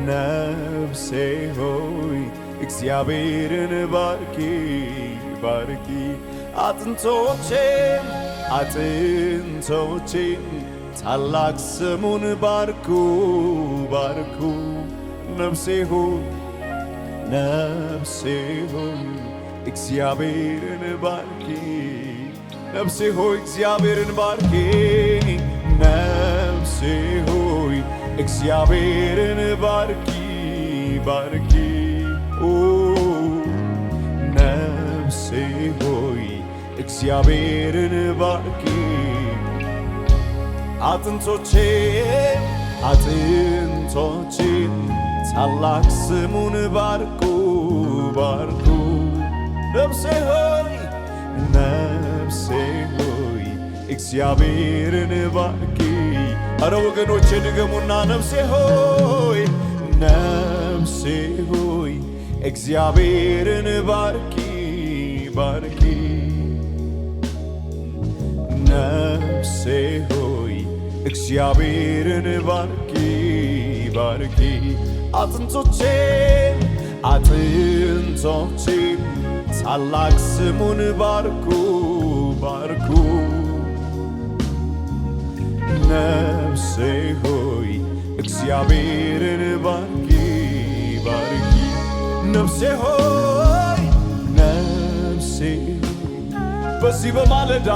ነፍሴ ሆይ እግዚአብሔርን ባርኪ ባርኪ አጥንቶቼም ታላቅ ስሙን ባርኩ ባርኩ ነፍሴ ሆይ እግዚአብሔርን ባርኪ ነፍሴ ሆይ እግዚአብሔርን ባርኪ ነፍሴ ሆይ እግዚአብሔርን ባርኪ ባርኪ ኦ ነፍሴ ሆይ እግዚአብሔርን ባርኪ አጥንቶቼ ታላቅ ስሙን ባርኩ ባርኩ ነፍሴ ሆይ እግዚአብሔርን ባርኪ አረ ወገኖቼ ድገሙና ነፍሴ ሆይ እግዚአብሔርን ባርኪ ባርኪ ነፍሴ ሆይ እግዚአብሔርን ባርኪ ባርኪ አጥንቶቼ ታላቅ ስሙን ባርኩ ባርኩ ነፍሴ ሆይ እግዚአብሔርን ባርኪ ባርኪ ነፍሴ ሆይ በዚህ በማለዳ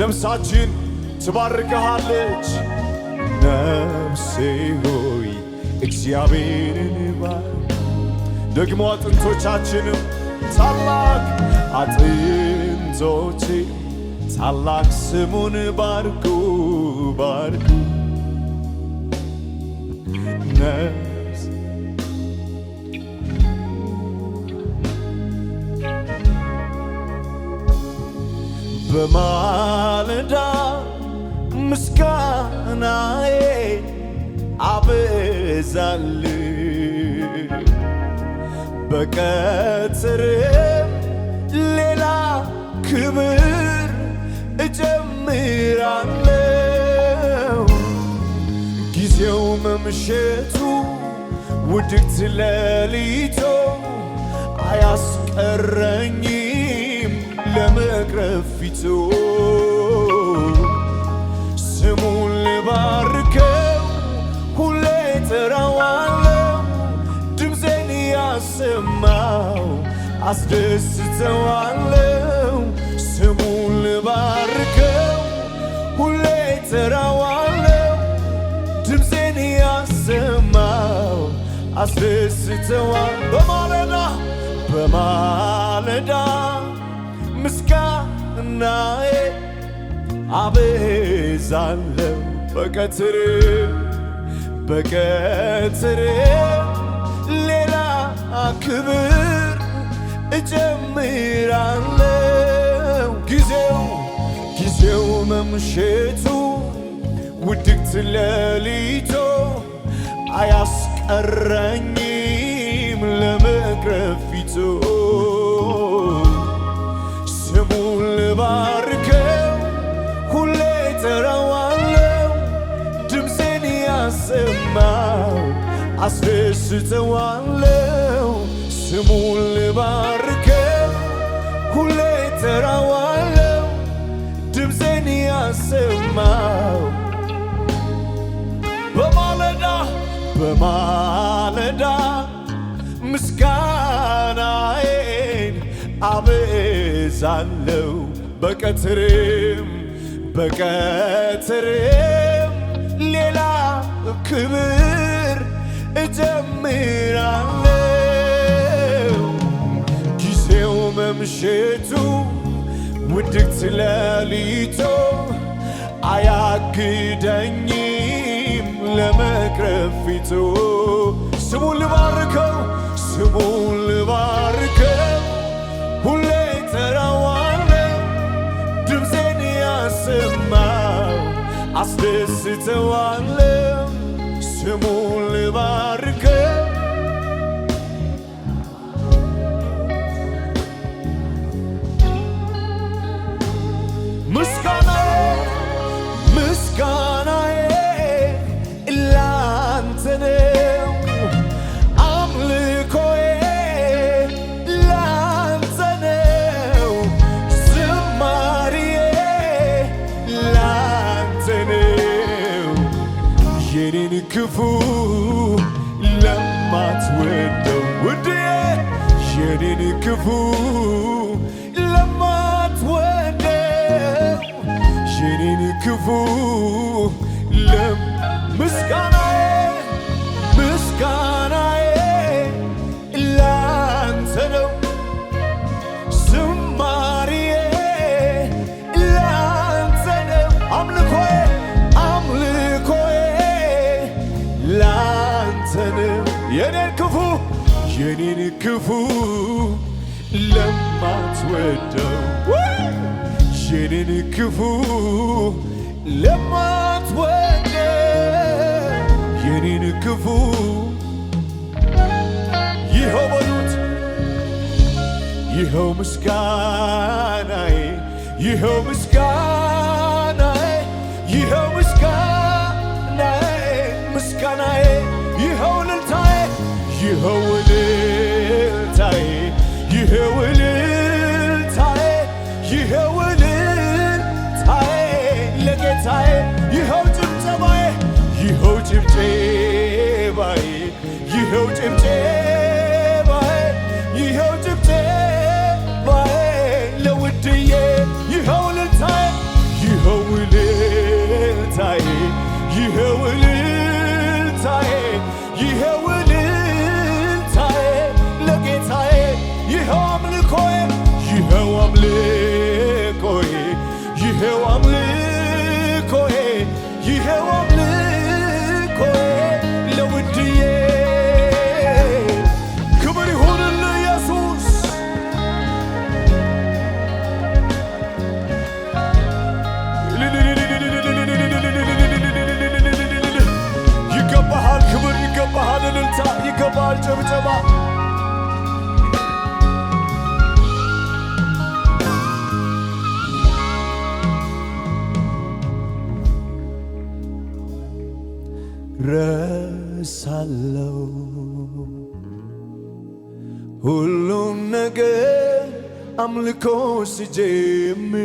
ነፍሳችን ትባርከሃለች ነፍሴ ሆይ እግዚአብሔርን ባርኪ ደግሞ አጥንቶቻችንም ታላቅ ስሙን ባርኩ ባርኩ ነፍስ በማለዳ ምስጋናዬ አበዛልሁ በቀትርም ሌላ ክብር እጨምራለሁ ጊዜው መምሸቱ ውድቅት ሌሊቱ አያስቀረኝም ለመቅረብ ፊቱ ስሙን ልባርከው ሁሌ እጠራዋለሁ ድምፄን ያሰማው አስደስተዋለሁ ስሙን ልባርከው ሁሌ እጠራዋለሁ ድምፄን ያሰማው አስደስተዋለሁ በማለዳ ምስጋናዬ አበዛለሁ በቀትር ሌላ ክብር እጨምራለሁ ጊዜው መምሸቱ ውድቅት ሌሊቱ አያስቀረኝም ለመቅረብ ፊቱ ስሙን ልባርከው ሁሌ እጠራዋለሁ ድምፄን ያሰማው አስደስተዋለሁ ስሙን ልባርከው ሁሌ እጠራዋለሁ ድምፄን ያሰማው በማለዳ ምስጋናዬን አበዛለሁ በቀትርም ሌላ ክብር እጨምራለሁ ጊዜው መምሸቱ ውድቅት ሌሊቱ አያግደኝም ለመቅረብ ፊቱ ስሙን ልባርከው ሁሌ እጠራዋለሁ ድምፄን ያሰማው አስደስተዋለሁ ስሙን ልባርከው ምስጋናዬ ላንተ ላንተ ነው አምልኮዬ ላንተ ነው ዝማሬዬ ላንተ ነው የኔን ክፉ ለማትወደው ውዴ የኔን ክፉ ለማትወደው የኔን ክፉ ምስጋናዬ ላንተ ነው ዝማሬዬ ላንተ ነው አምልኮዬ ላንተ ነው የኔን ክፉ ለማትወደው የኔን ክፉ ለማትወደው የኔን ክፉ ይኸው በሉት ይኸው ምስጋናዬ ይኸው ምስጋናዬ ይኸው ምስጋናዬ ይኸው እልልታዬ ይኸው እልልታዬ ይኸው እልልታዬ ይኸው እልልታዬ ለጌታዬ ይኸው ጭብጨባዬ ይኸው ጭብጨባዬ ይኸው ጭብጨባዬ ይኸው ጭብጨባዬ ለውድዬ ይኸው እልልታዬ ይኸው እልልታዬ ይኸው እልልታዬ ይኸው እልልታዬ ለጌታዬ ይኸው አምልኮዬ ይኸው አምልኮዬ ይኸው አምልኮዬ ይኸው አምልኮዬ ለውድዬ ክብር ይሁንልህ ኢየሱስ ይገባሃል ክብር ይገባሃል እልልታ ይገባሃል ጭብጨባ ረሳለው ሁሉም ነገር አምልኮ ሲጀምር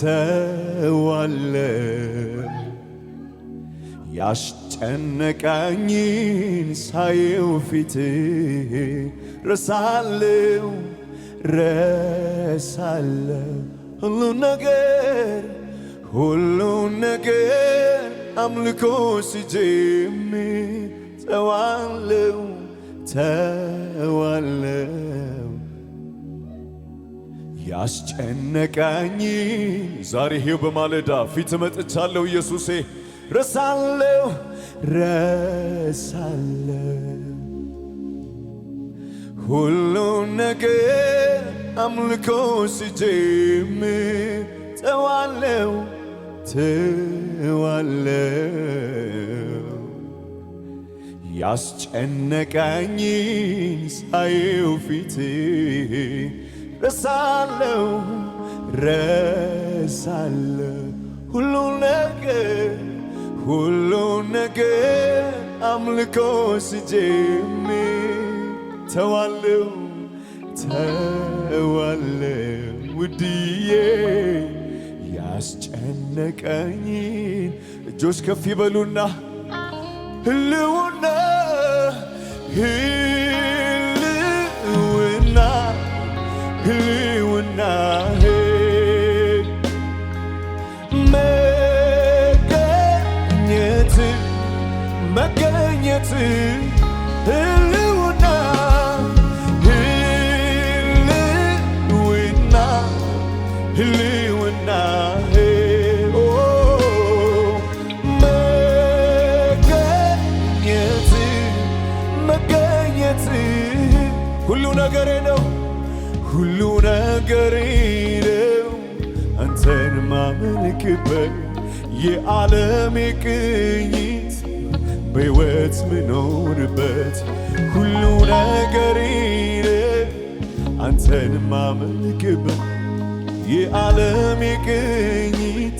ተዋለው ያስጨነቀኝን ሳየው ፊት ረሳለው ሁሉም ነገር አምልኮ ሲጀምር ተዋለው ያስጨነቀኝን ዛሬ ይሄው በማለዳ ፊት መጥቻለሁ ኢየሱሴ ረሳለው ሁሉም ነገር አምልኮ ሲጀምር ተዋለው ያስጨነቀኝን ሳየው ፊት ረሳለው ሁሉም ነገር አምልኮ ሲጀምር ተዋለው ውድዬ ያስጨነቀኝን እጆች ከፍ ይበሉና ህልውና መገኘት ህልውና መገኘት ሁሉ ነገሬ ነው አንተን ማመልክበት የዓለሜ ቅኝት በሕይወት ምኖርበት ሁሉ ነገሬ አንተን ማመልክበት የዓለሜ ቅኝት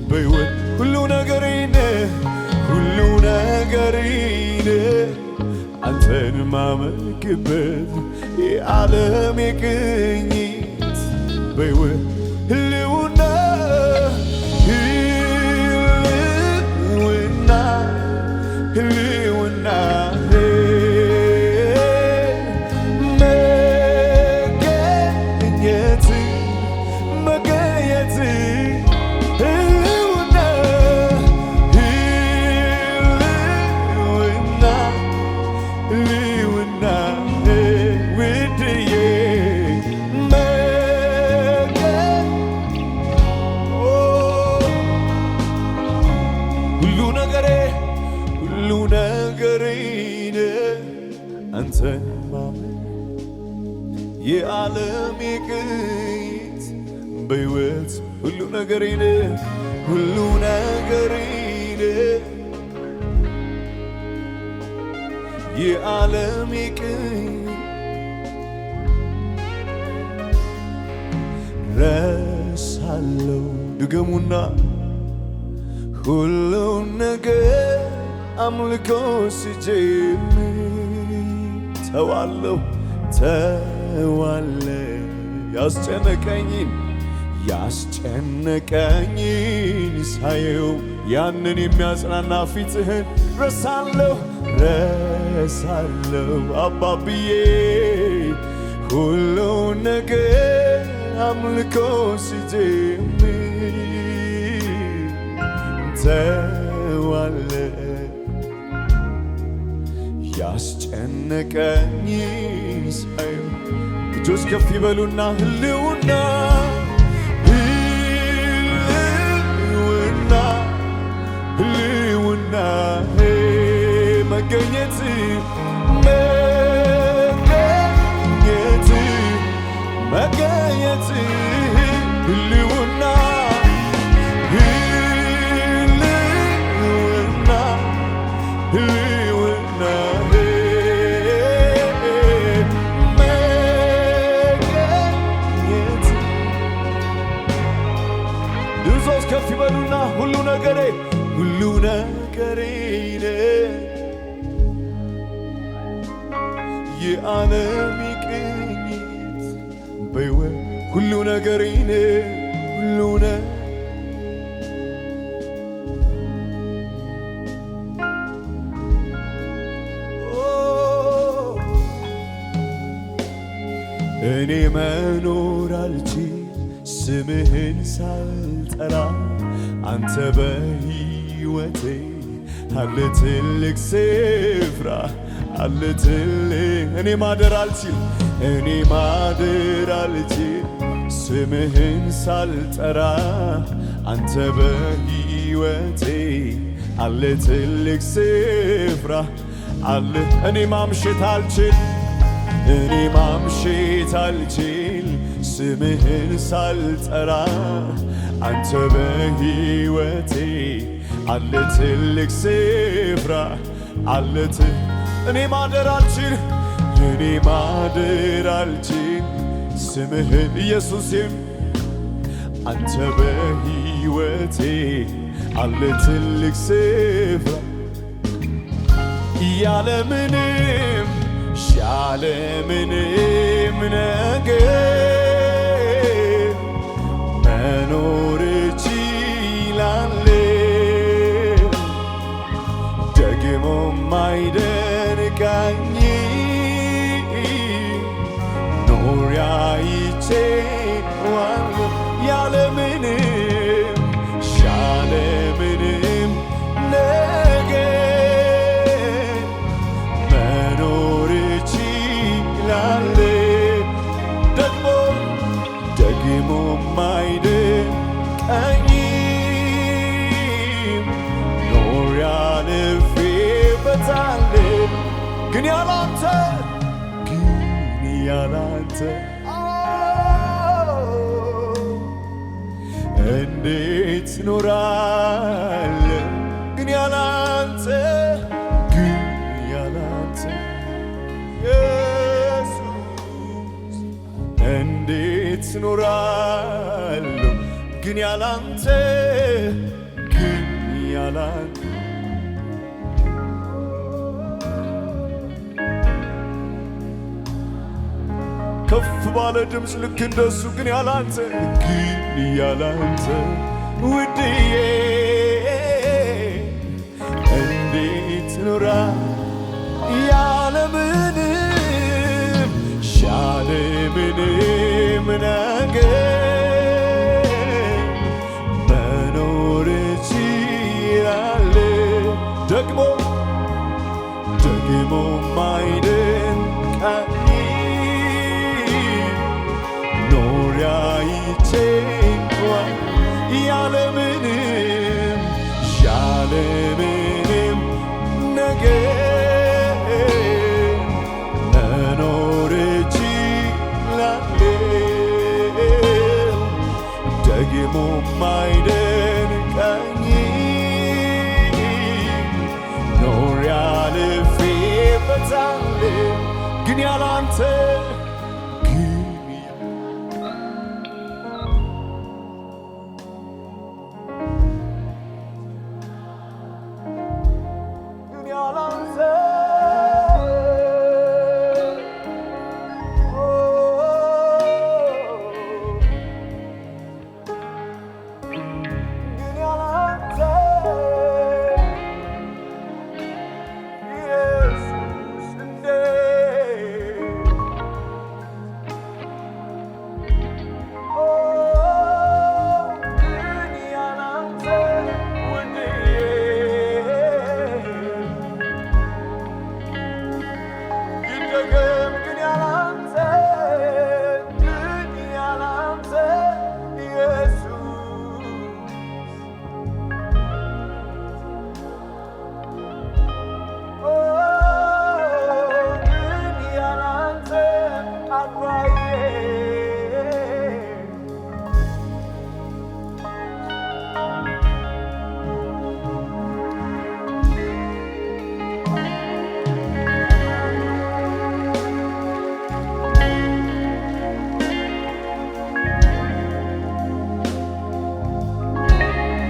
በሕይወት ሁሉ ነገሬ ነህ አንተን ማመልክበት የዓለም ቅኝት በሕይወት ህልውና ህልውና መገኘት ህልውና ውድዬ ሁሉ ነገሬ አንተን ማመን የዓለም ቅኝት በሕይወት ሁሉ ነገሬ የዓለም ቅኝት ረሳለው ድገሙና ሁሉን ነገር አምልኮ ስጀምር ተዋለሁ ያስጨነቀኝን ሳየው ያንን የሚያጽናና ፊትህን ረሳለሁ አባብዬ ሁሉን ነገር አምልኮ ስጀምር ተዋለሁ ያስጨነቀኝ ሳየው እጆች ከፍ ይበሉና ህልውና መገኘት ህልውና ከፍ ይበሉና ሁሉ ነገሬ የዓለም ቅኝት በሕይወት ሁሉ ነገሬ እኔ መኖር አልችል ስምህን ሳልጠራ አንተ በሕይወቴ አለ ትልቅ ስፍራ አለ ትልቅ እኔ ማደር አልችል ስምህን ሳልጠራ አንተ በሕይወቴ አለ ትልቅ ስፍራ አለ እኔ ማምሸት አልችል ስምህን ሳልጠራ አንተ በሕይወቴ አለ ትልቅ ስፍራ አለት እኔ ማደር አልችል ስምህን ኢየሱስም አንተ በሕይወቴ አለ ትልቅ ስፍራ ያለምንም ነገር መኖር እችላለሁ ደግሞም አይደንቀኝ ኖሬ አይቼዋለሁ ያለምንም ነገር መኖር እችላለሁ ደግሞም አይደንቀኝም ኖሬ አልፌበታለሁ ግን ያላንተ እንዴት ኖራለሁ ግን ያላንተ ኢየሱስ እንዴት ኖራለሁ ግን ያላንተ ከፍ ባለ ድምፅ ልክ እንደሱ ግን ያላንተ ውድዬ እንዴት ኖራ ያለምንም ያለምንም ነገር መኖር እችላለሁ። ደግሞ ማይደንቀኝ ኖሪያይቼ እንኳን ያለምንም ነገር መኖር እችላለሁ። ደግሞ ማይደንቀኝ ኖሬ አልፌበታለሁ ግን ያላንተ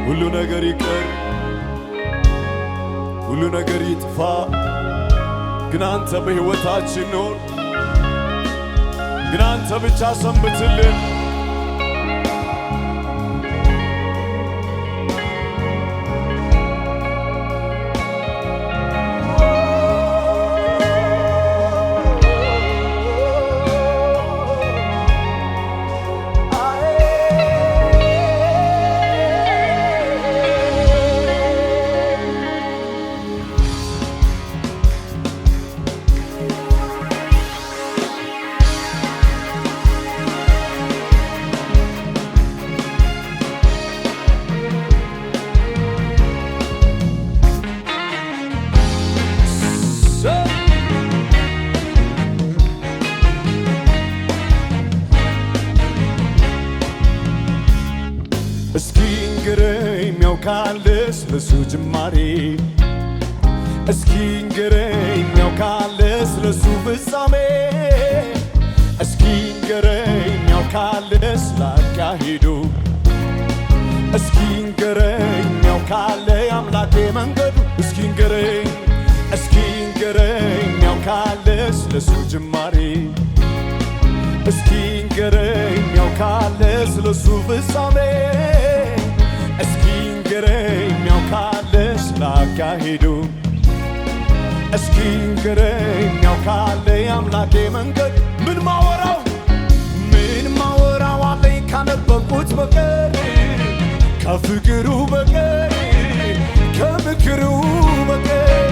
ሁሉ ነገር ይቅር፣ ሁሉ ነገር ይጥፋ፣ ግን አንተ በሕይወታችን ኖር፣ ግን አንተ ብቻ ሰንብትልን። እስኪ ንገረኝ ሚያውቃል ስለሱ ጅማሬ፣ እስኪ ንገረኝ ሚያውቃል ስለሱ ፍጻሜ፣ እስኪ ንገረኝ ሚያውቃል ስላካሄዱ፣ እስኪ ንገረኝ ሚያውቃል አምላኬ መንገዱ፣ እስኪ ንገረኝ ሚያውቃል ስለሱ ጅማሬ፣ እስኪ ንገረኝ ሚያውቃል ስለሱ ፍጻሜ፣ እስኪ ንገረኝ ሚያውቃል ስላካሄዱ፣ እስኪ ንገረኝ ሚያውቃል አምላኬ መንገድ። ምን ማወራው አለኝ ካነበብኩት በቀር ከፍቅሩ በቀር ከምክሩ በቀር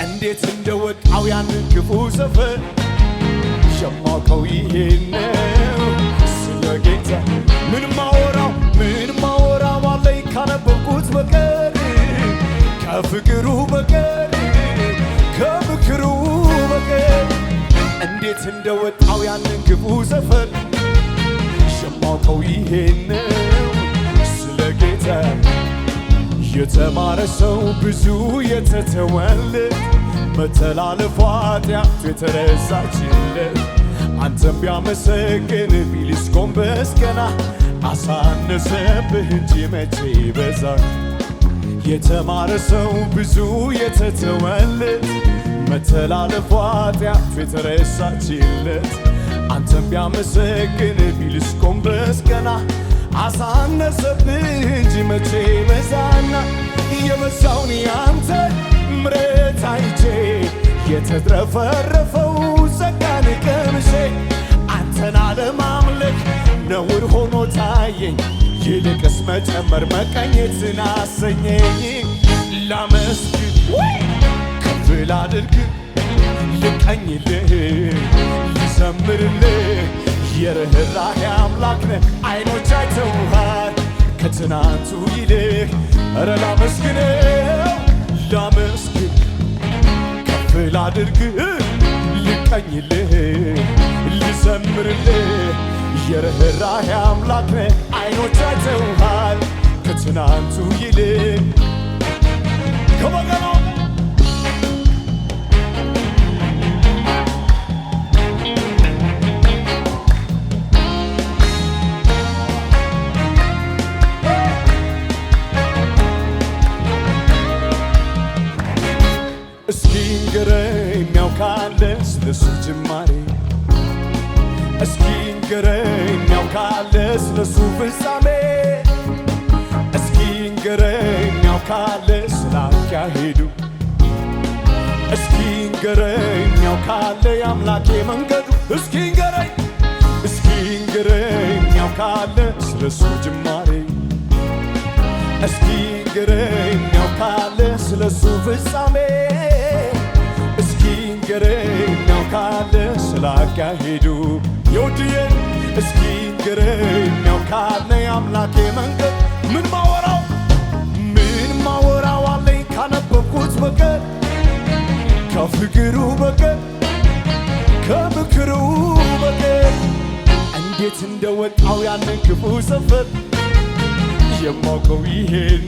እንዴት እንደወጣው ያንን ክፉ ሰፈር የማውቀው ይሄ ነው ስለ ጌታ። ምን ማወራው አለኝ ካነበብኩት በቀር ከፍቅሩ በቀር ከምክሩ በቀር እንዴት እንደወጣው ያንን ክፉ ሰፈር የማውቀው ይሄ ነው ስለ ጌታ። የተማረ ሰው ብዙ የተተወለት መተላለፉ ኃጢአቱ የተረሳችለት አንተም ቢያመሰግን ቢልስ ጎንበስ ቀና አሳነሰብህ እንጂ መቼ በዛ። የተማረ ሰው ብዙ የተተወለት መተላለፉ ኃጢአቱ የተረሳችለት አንተን ቢያመሰግን ቢልስ ጎንበስ ቀና አሳነሰብህ እንጂ መቼ በዛና የበዛውን ያንተ ምሕረት አይቼ የተትረፈረፈው ጸጋን ቀምሼ አንተን አለማምለክ ነውር ሆኖ ታየኝ ይልቅስ መጨመር መቀኘትን አሰኘኝ ላመስግን ከፍ ላድርግ ልቀኝልህ ልዘምርልህ የርኅራኄ አምላክ ነህ አይኖች አይተውሃል ከትናንቱ ይልቅ ኧረ ላመስግነው ላመስግን ከፍ ላድርግ ልቀኝልህ ልዘምርልህ የርኅራኄ አምላክ ነህ አይኖች አይተውሃል ከትናንቱ ይልቅ ከበገናው እስኪ ንገረኝ ያውቃለ ስለሱ ጅማሬ እስኪ ንገረኝ ያውቃለ ስለሱ ፍጻሜ እስኪ ንገረኝ ያውቃለ ስላካሄዱ እስኪ ንገረኝ ያውቃለ የአምላኬ መንገዱ እስኪ ንገረኝ ያውቃለ ስለሱ ጅማሬ እስኪ ንገረኝ ያውቃለ ስለሱ ፍጻሜ እስኪ ንገረኝ ያውቃለ ስላካሄዱ የውድዬን እስኪ ንገረኝ ያውቃለ የአምላኬ መንገድ ምን ማወራው አለኝ ካነበብኩት በቀር ከፍቅሩ በቀር ከምክሩ በቀር እንዴት እንደወጣው ያንን ክፉ ሰፈር የማውቀው ይሄን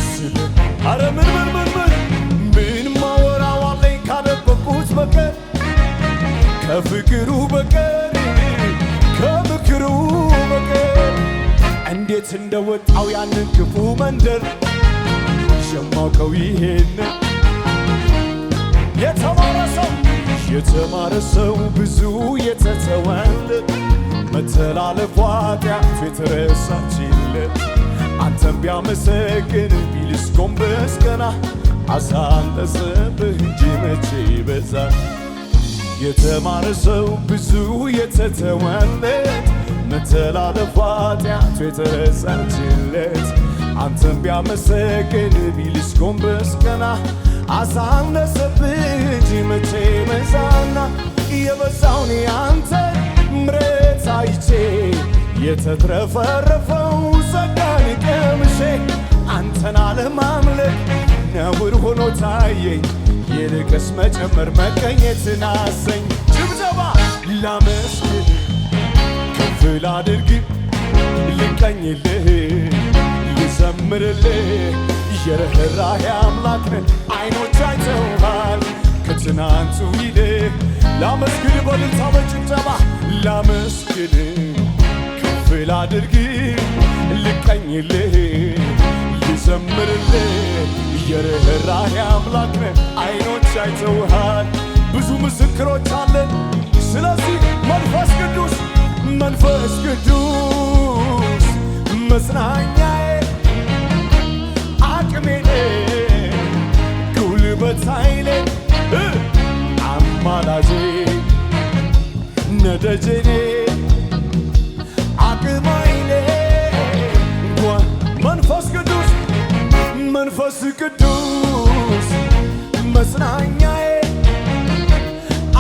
ስለ አረ ምን ማወራው አለኝ ካነበብኩት በቀር ከፍቅሩ በቀር ከምክሩ በቀር እንዴት እንደወጣው ያንን ክፉ መንደር የማውቀው ይሄን የተማረ ሰው ብዙ የተተወለት መተላለፉ ኃጢአቱ የተረሳችለት አንተን ቢያመሰግን ቢልስ ጎንበስ ቀና አሳነሰብህ እንጂ መቼ በዛ የተማረ ሰው ብዙ የተተወለት መተላለፉ ኃጢአቱ የተረሳችለት አንተን ቢያመሰግን ቢልስ ጎንበስ ቀና አሳነሰብህ እንጂ መቼ በዛና የበዛውን ያንተ ምሕረት አይቼ የተትረፈረፈው ጸጋን ቀምሼ አንተን አለማምለክ ነውር ሆኖ ታየኝ ይልቅስ መጨመር መቀኘትን አሰኝ ጭብጨባ ላመስግን ከፍ ላድርግ ልቀኝልህ ልዘምርልህ የርኅራኄ አምላክ ነህ አይኖች አይተውሃል ከትናንቱ ይልቅ ላመስግን በእልልታ በጭብጨባ ላመስግን ከፍ ላድርግ ልቀኝልህ ልዘምርልህ የርኅራኄ አምላክ ነህ አይኖች አይተውሃል ብዙ ምስክሮች አለን ስለዚህ መንፈስ ቅዱስ መጽናኛዬ አቅሜ ጉልበት ኃይሌ አማላጄ ነደጀኔ አቅም ኃይሌ መንፈስ ቅዱስ መጽናኛዬ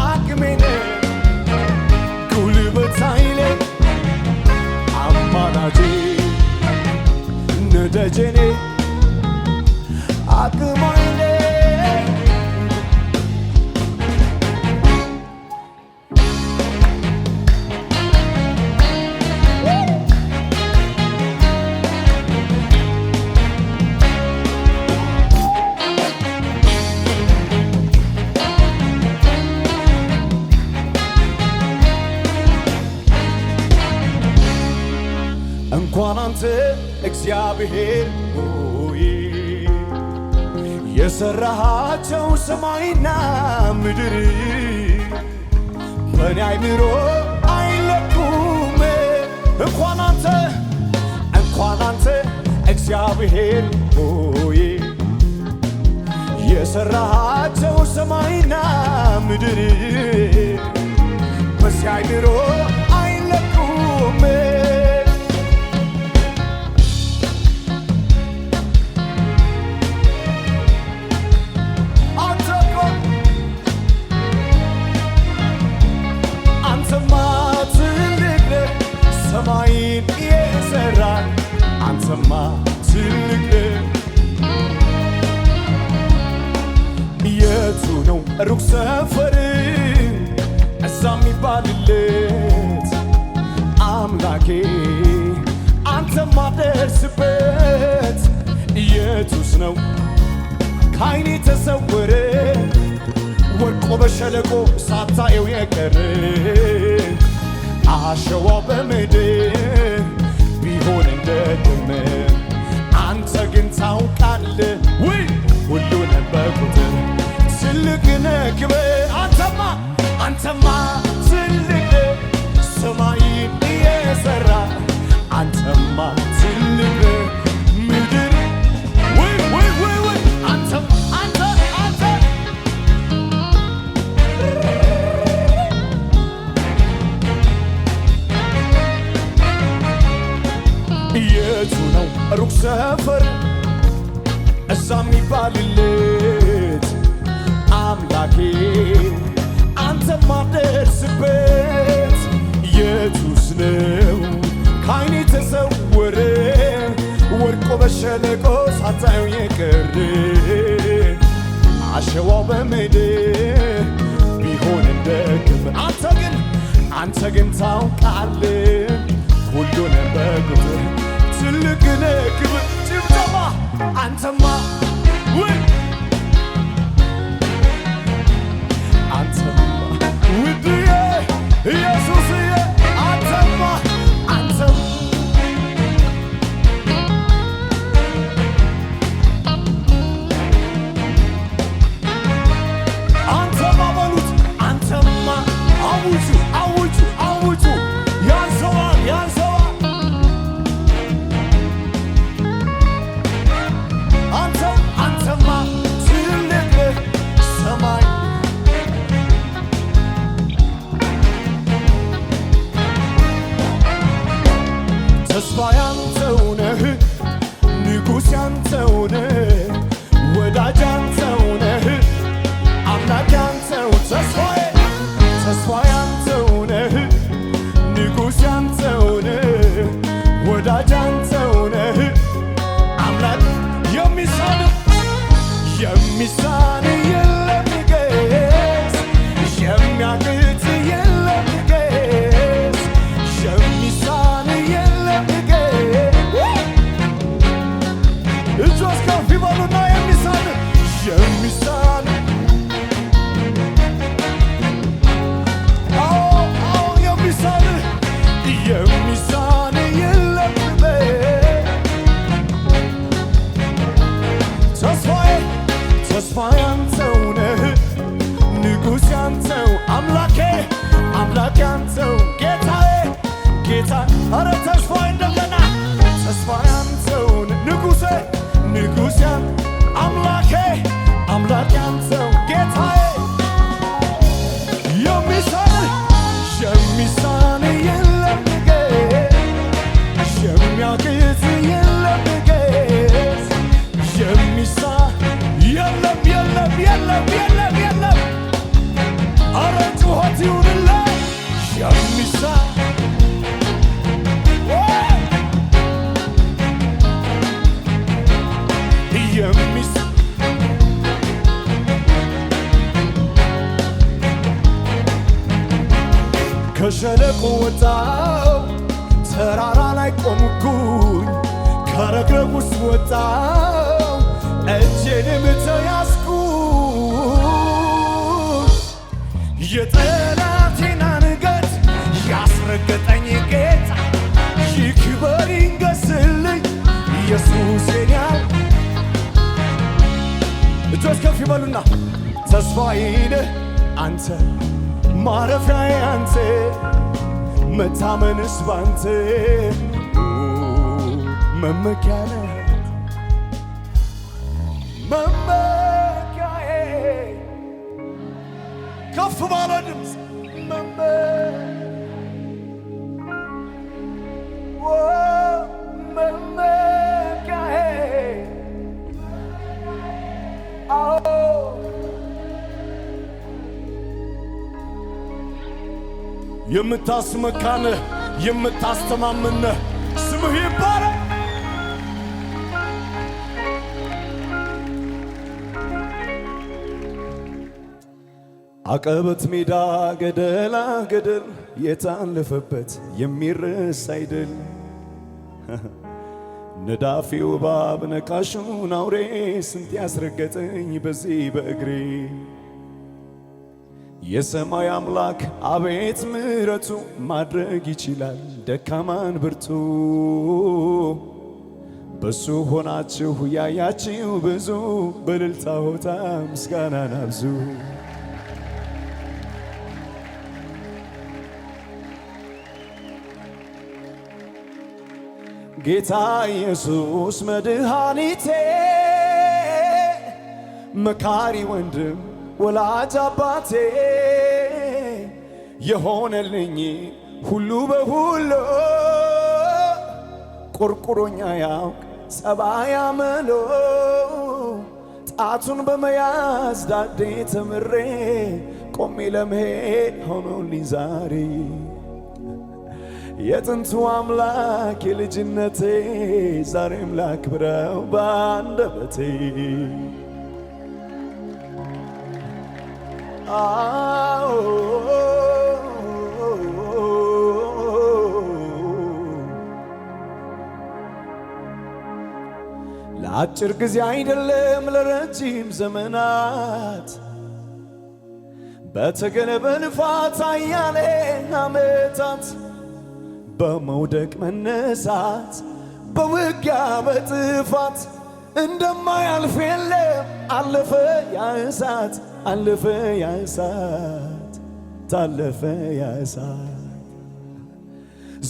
አቅሜ ጉልበት ኃይሌ አማላጄ ነደጀኔ አቅም ኃይሌ እንኳን አንተ እግዚአብሔር ሆይ የሠራሃቸው ሰማይና ምድር በኔ አይምሮ አይለኩም። እንኳን አንተ እግዚአብሔር ሆይ የሰራሃቸው ሰማይና ምድር በዚህ አይምሮ አይለኩም። አንተማ ትልቅ ነህ ሰማይን የሰራ አንተማ ትልቅ ነህ። የቱ ነው ሩቅ ሰፈር እዛ የሚባልለት አምላኬ አንተ ማደርስበት? የቱስ ነው ከዓይኔ ተሰወረ ወድቆ በሸለቆ ሳታየው የቀረ? አሸዋው በምድር ቢሆን እንደ ግምር አንተ ግን ታውቃለህ ወይ ሁሉንም በቁጥር። ትልቅ ነህ ክብር አንተማ ትልቅ ነህ ሰማይን የሠራ አንተማ ትልቅ ነህ ምድር ወይ አንተ የቱ ነው ሩቅ ሰፈር እዛ የሚባልለት አምላኬ አንተ ማደርስበት? የቱስ ነው ከዓይኔ ተሰወረ ወድቆ በሸለቆ ሳታየው የቀረ? አሸዋው በምድር ቢሆን እንደ ክምር አንተ ግን ታውቃለህ ሁሉንም በቁጥር። ትልቅ ነህ ክብር ጭብጨባ አንተማ ውድዬ ኢየሱስዬ አንተማ በሉት አንተማ አውጁ ያንሰዋል አንተማ ትልቅ ነህ ሰማይ ተስፋ ያንተው ነህ ንጉሥ ያንተው ነህ ወዳጅ ያንተው ነህ አምላክ ያንተው ተስፋ ያንተው ነህ ንጉሥ ያንተው ነህ ወዳጅ ያንተው ነህ አምላክ የሚሳን የለም ጌስ የሚያቅት የለም ጌስ የሚሳን የለም ጌስ እጆች ከፍ ይበሉና የሚሳን የሚሳን የለም ተስፋ ያንተው ነህ ንጉሥ ያንተው አምላክ ያንተው ጌታ ኧረ ተስፋ እንደገና ተስፋ ያንተው ንጉሥ አምላክ ያንተው ጌታዬ የሚሳን የለም የሚያቅት የለም የለም ኧረ ጩኸት ይሁንልህ ከሸለቆ ወጣው ተራራ ላይ ቆምኩኝ ከረግረግ ውስጥ ወጣው እጄንም ተያዝኩኝ የጠላቴን አንገት ያስረገጠኝ ጌታ ይክበር ይንገስልኝ ኢየሱስ የኛል። እጆች ከፍ ይበሉና ተስፋዬ ነህ አንተ ማረፊያዬ አንተ መታመንስ ባንተ መመኪያ ነህ መመኪያዬ ከፍ ባለ ድምፅ መመኪያዬ የምታስመካነህ የምታስተማምነህ ስምህ ይባረክ። አቀበት ሜዳ ገደላ ገደል የታለፈበት የሚረሳ አይደል ነዳፊው እባብ ነቃሹን አውሬ ስንት ያስረገጠኝ በዚህ በእግሬ የሰማይ አምላክ አቤት ምሕረቱ ማድረግ ይችላል ደካማን ብርቱ በሱ ሆናችሁ ያያችሁ ብዙ በእልልታ ሆታ ምስጋናን አብዙ። ጌታ ኢየሱስ መድኃኒቴ መካሪ ወንድም ወላጅ አባቴ የሆነልኝ ሁሉ በሁሉ ቆርቆሮኛ ያውቅ ጸባይ አመሎ ጣቱን በመያዝ ዳዴ ተምሬ ቆሜ ለመሄድ ሆኖልኝ ዛሬ የጥንቱ አምላክ የልጅነቴ ዛሬም ላክብረው ባንደበቴ ለአጭር ጊዜ አይደለም ለረጅም ዘመናት በተገነበ ልፋት አያሌ ዓመታት በመውደቅ መነሳት በውጊያ በጥፋት እንደማያልፍ የለም አለፈ ያ እሳት አለፈ ያ እሳት ታለፈ ያ እሳት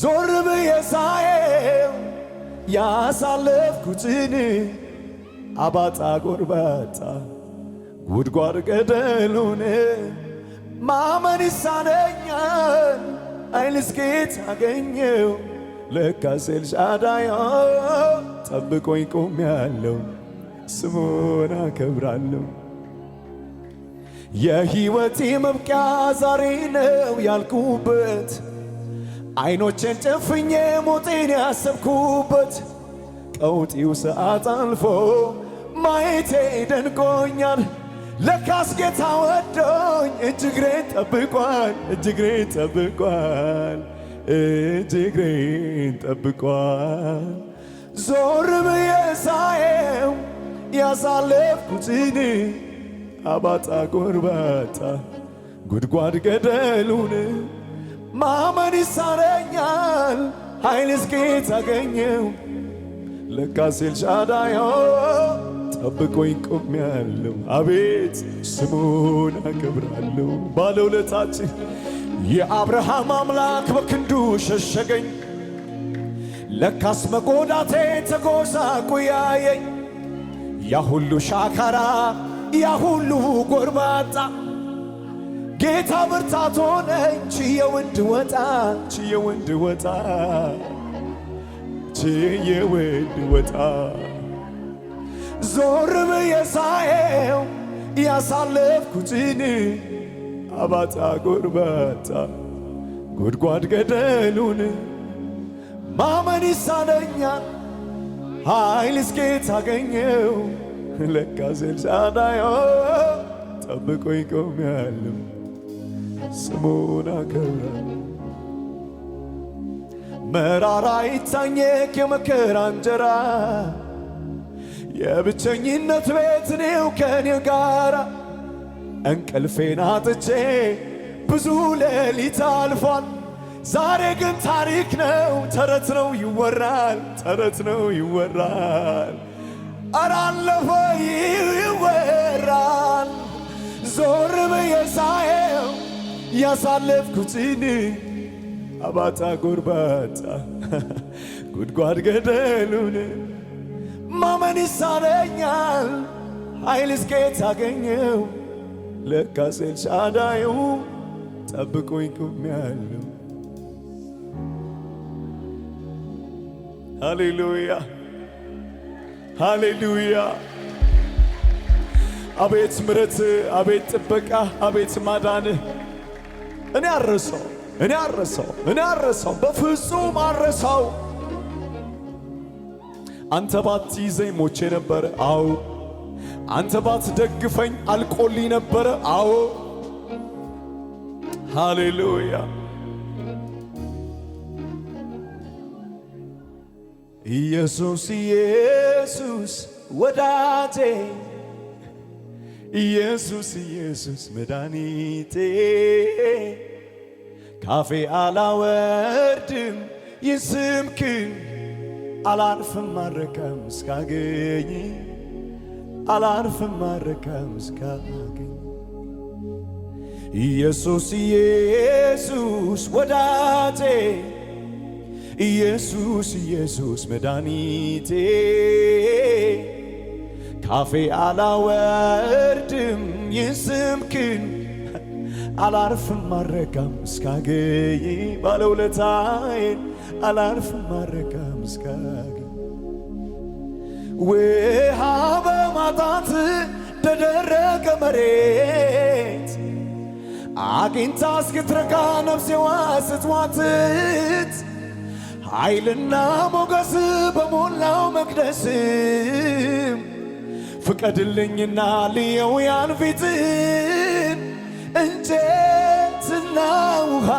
ዞር ብዬ ሳየው ያሳለፍኩትን አባጣ ጎርባጣ ጉድጓድ ገደሉን ማመን ይሳነኛል አይንስ ጌታ አገኘው ለካስ ኤልሻዳይ ጠብቆኝ ቆሜያለሁ ስሙን አከብራለሁ። የሕይወቴ መብቂያ ዛሬ ነው ያልኩበት አይኖቼን ጨፍኜ ሞቴን ያሰብኩበት ቀውጢው ሰዓት አልፎ ማየቴ ደንቆኛል ለካስ ጌታ ወዶኝ እጅግሬን ጠብቋል እጅግሬን ጠብቋል እጅግሬን ጠብቋል ዞር ብዬ ሳየው ያሳለፍኩትን አባጣ ጎርባጣ ጉድጓድ ገደሉን ማመን ይሳነኛል ኃይልስ ጌታ አገኘው ለካስ ኤልሻዳይ ጠብቆኝ ቆሜያለሁ አቤት ስሙን አከብራለሁ። ባለውለታችን የአብርሃም አምላክ በክንዱ ሸሸገኝ ለካስ መጎዳቴ ተጎሳቁ ያየኝ ያ ሁሉ ሻካራ ያ ሁሉ ጎርባጣ ጌታ ብርታት ሆነኝ ችዬው እንድወጣ ችዬው እንድወጣ ችዬው እንድወጣ ዞር ብዬ ሳየው ያሳለፍኩትን አባጣ ጎርባጣ ጉድጓድ ገደሉን ማመን ይሳነኛል ኃይልስ ጌታ አገኘው ለካስ ኤልሻዳይ ጠብቆኝ ቆሜያለሁ ስሙን አከብራለሁ። መራራ ይታኘክ የመከራ እንጀራ የብቸኝነት ቤት ነው ከኔ ጋራ እንቅልፌን አጥቼ ብዙ ሌሊት አልፏል ዛሬ ግን ታሪክ ነው ተረት ነው ይወራል ተረት ነው ይወራል ኧረ አለፈ ይወራል ዞር ብዬ ሳየው ያሳለፍኩትን አባጣ ጎርባጣ ጉድጓድ ገደሉን ማመን ይሳነኛል ኃይል እስከየት አገኘው ለካስ ኤልሻዳዩ ጠብቆኝ ቆሜያለሁ። ሃሌሉያ ሃሌሉያ። አቤት ምሕረት አቤት ጥበቃ አቤት ማዳንህ እኔ አረሳው በፍጹም አረሳው። አንተ ባትይዘኝ ሞቼ ነበር አዎ አንተ ባትደግፈኝ አልቆልኝ ነበር አዎ ሃሌሉያ። ኢየሱስ ኢየሱስ ወዳጄ ኢየሱስ ኢየሱስ መድኃኒቴ ካፌ አላወርድም ይስምክን አላርፍም ማረካም እስካገኝ አላርፍም ማረካም እስካገኝ ኢየሱስ ኢየሱስ ወዳጄ ኢየሱስ ኢየሱስ መድኃኒቴ ካፌ አላወርድም ይስምክን አላርፍም ማረካም እስካገኝ ባለውለታዬን አላርፍም ማረካም እስካገኝ ውሃ በማጣት ደደረቀ መሬት አግኝታ እስክትረካ ነፍሴዋ ስትዋትት ኃይልና ሞገስ በሞላው መቅደስም ፍቀድልኝና ልየው ያን ፊትን እንጨትና ውሃ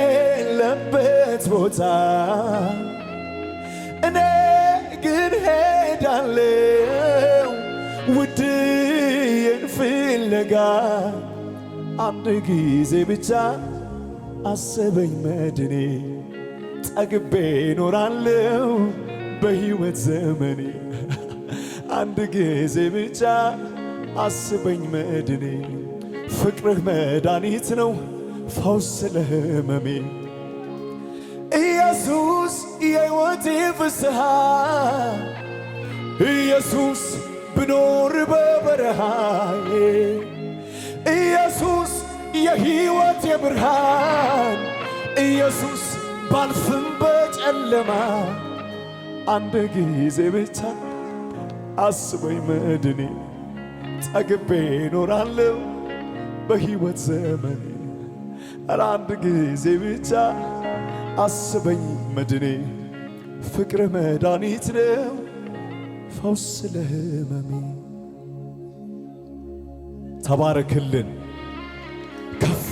በሌለበት ቦታ እኔ ግን ሄዳለሁ ውድዬን ፍለጋ አንድ ጊዜ ብቻ አሰበኝ መድኔ ጠግቤ ኖራለሁ በሕይወት ዘመኔ አንድ ጊዜ ብቻ አስበኝ መድኔ ፍቅርህ መድኃኒት ነው ፈውስ ለሕመሜ ኢየሱስ የሕይወቴ ፍስሐ ኢየሱስ ብኖር በበረሃዬ ኢየሱስ የሕይወት የብርሃን ኢየሱስ ባልፍም በጨለማ አንድ ጊዜ ብቻ አስበኝ መድኔ ጠግቤ ኖራለሁ በሕይወት ዘመኔ ኧረ አንድ ጊዜ ብቻ አስበኝ መድኔ ፍቅር መድኃኒት ነው ፈውስ ለሕመሜ ተባረክልን ከፍ